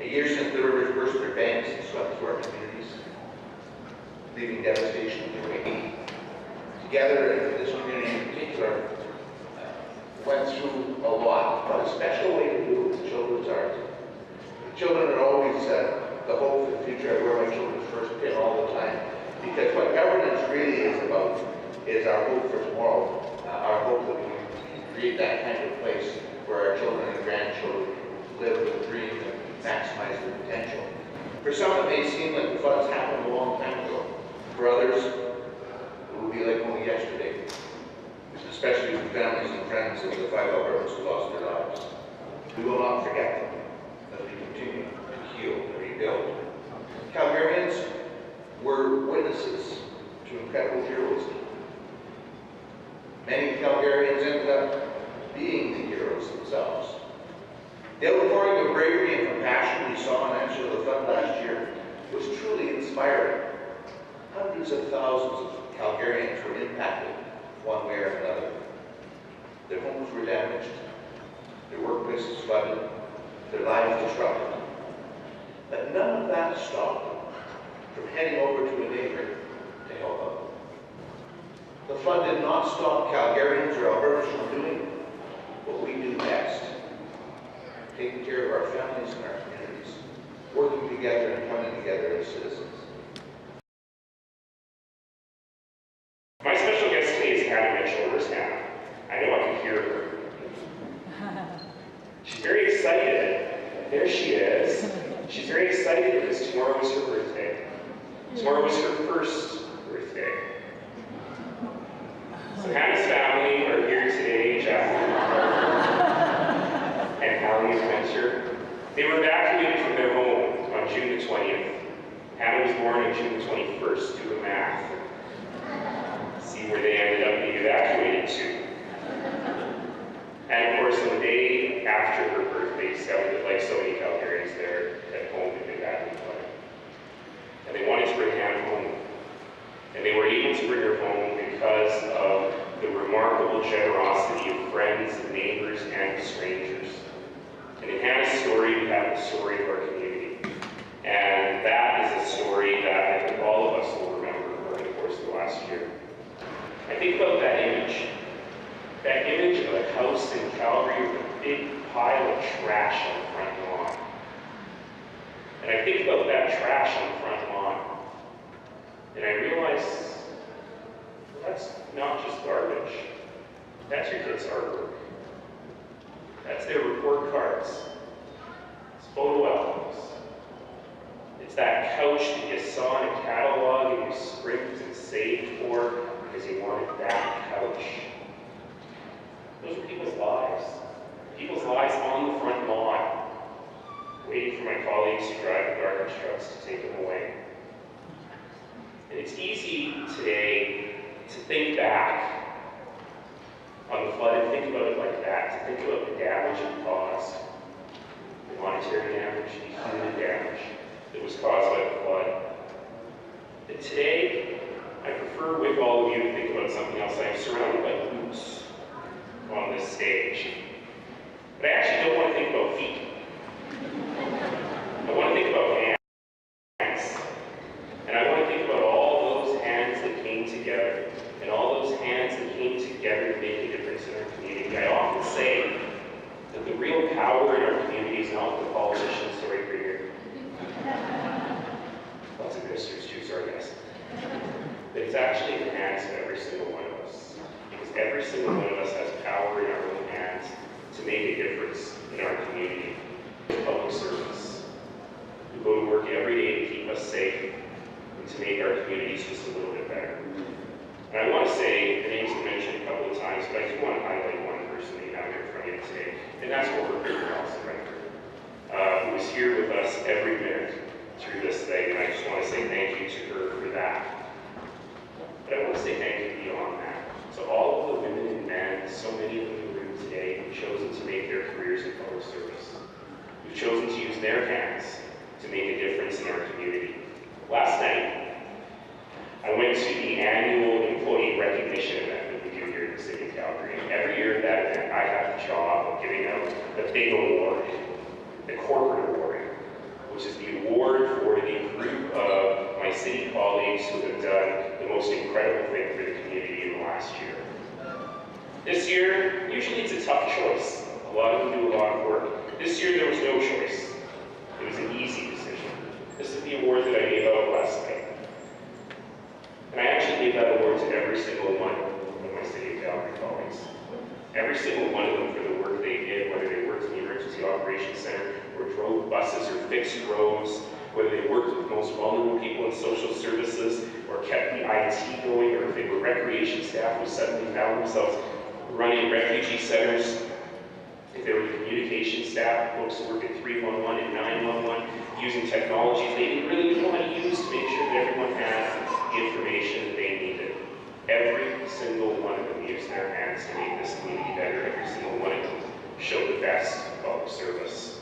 A year since the rivers burst their banks and swept through our communities, leaving devastation in their wake. Together, this community in particular went through a lot, but a special way to do it with children's art. Children are always the hope for the future. I wear my children's first pin all the time, because what governance really is about is our hope for tomorrow, our hope that we can create that kind of place where our children and grandchildren live with a dream and maximize their potential. For some, it may seem like the floods happened a long time ago. For others, it will be like only yesterday, especially for families and friends of the 5 Albertans who lost their lives. We will not forget them as we continue to heal and rebuild. Calgarians were witnesses to incredible heroism. Many Calgarians ended up being the heroes themselves. The outpouring of bravery and compassion we saw in answer to the flood last year was truly inspiring. Hundreds of thousands of Calgarians were impacted one way or another. Their homes were damaged, their workplaces flooded, their lives disrupted. But none of that stopped them from heading over to a neighbor to help out. The flood did not stop Calgarians or Albertans from doing what we do best, taking care of our families and our communities, working together and coming together as citizens. My special guest today is Hannah Mitchell. Where's Hannah? I know I can hear her. She's very excited. There she is. She's very excited because tomorrow is her birthday. Tomorrow was her first birthday. So Hannah's family are here today, Jack and Hallie Adventure. They were evacuated from their home on June the 20th. Hannah was born on June the 21st, do the math. See where they ended up being evacuated to. And of course, on the day after her birthday, sounded like so many Calgarians there at home had been badly flooded. And they wanted to bring Hannah home. And they were able to bring her home because of the remarkable generosity of friends and neighbors and strangers. And in Hannah's story, we have the story of our community. And that is a story that I think all of us will remember over the course of the last year. I think about that image of a house in Calgary with a big pile of trash on the front lawn. And I think about that trash on the front lawn, and I realize, well, that's not just garbage. That's your kids' artwork. That's their report cards. It's photo albums. It's that couch that you saw in a catalog and you scrimped and saved for because you wanted that couch. Those are people's lives. People's lives on the front lawn, waiting for my colleagues to drive the garbage trucks to take them away. And it's easy today to think back on the flood and think about it like that, to think about the damage it caused, the monetary damage, the human damage that was caused by the flood. But today, I prefer with all of you to think about something else. I'm surrounded by boots on this stage. But I actually don't want to think about feet. I want to think about hands. And I want to think about all those hands that came together, and all those hands that came together to make a difference in our community. I often say that the real power in our community is not the politicians, sorry for here. Lots of ministers too, sorry guys. But it's actually in the hands of every single one of us. Because every single one of us has power in our own hands to make a difference in our community. Public servants who go to work every day to keep us safe and to make our communities just a little bit better. And I want to say, the names have been mentioned a couple of times, but I do want to highlight one person that you have here in front of you today, and that's Robert who is here with us every minute through this thing, and I just want to say thank you to her for that. But I want to say thank you beyond that. So all of the women and men, so many of them in the room today, who've chosen to make their careers in public service, who've chosen to use their hands to make a difference in our community. Last night, I went to the annual employee recognition event that we do here in the city of Calgary. Every year at that event, I have the job of giving out the big award, the corporate award, This year, usually it's a tough choice. A lot of them do a lot of work. This year there was no choice. It was an easy decision. This is the award that I gave out last night. And I actually gave that award to every single one of my City of Calgary colleagues. Every single one of them for the work they did, whether they worked in the Emergency Operations Center, or drove buses, or fixed roads, whether they worked with the most vulnerable people in social services, or kept the IT going, or if they were recreation staff who suddenly found themselves running refugee centers, if they were the communication staff, folks who work at 311 and 911, using technologies they didn't really know how to use to make sure that everyone had the information that they needed. Every single one of them used their hands to make this community better. Every single one of them showed the best public service.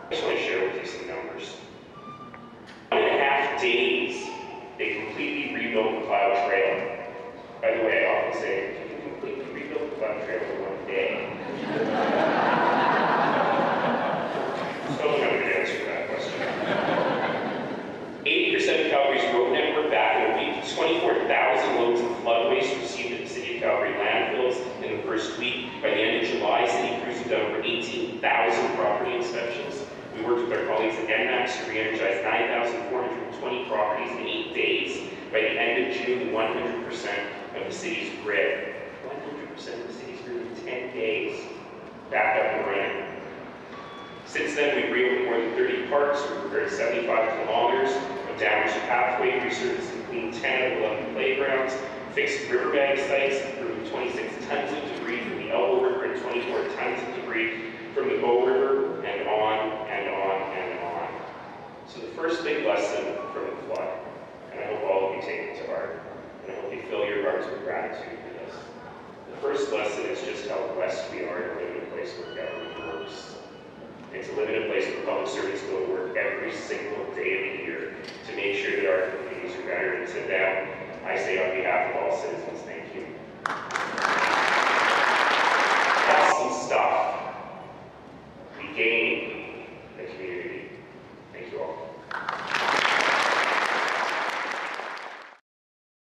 I just want to share with you some numbers. 1.5 days, they completely rebuilt the Cloud Trail. By the way, I often say, you can completely rebuild the Cloud Trail in 1 day. Still don't have a good answer to that question. 80% of Calgary's road network back in a week. 24,000 loads of flood waste received at the City of Calgary landfills in the first week. By the end of July, city crews have done over 18,000 property inspections. We worked with our colleagues at NMAX to re-energize 9,420 properties in 8 days. By the end of June, 100% of the city's grid. 100% of the city's grid in 10 days. Back up and running. Since then, we've reopened more than 30 parks, we've repaired 75 kilometers of damaged pathway, resurfaced and cleaned 10 of 11 playgrounds, fixed riverbank sites, removed 26 tons of debris from the Elbow River and 24 tons of debris from the Bow River, and on and on and on. So the first big lesson from the flood, and I hope all of you take it to heart, and I hope you fill your hearts with gratitude for this. The first lesson is just how blessed we are to live in a place where government works. And to live in a place where public servants go to work every single day of the year to make sure that our communities are better. And to them, I say on behalf of all citizens,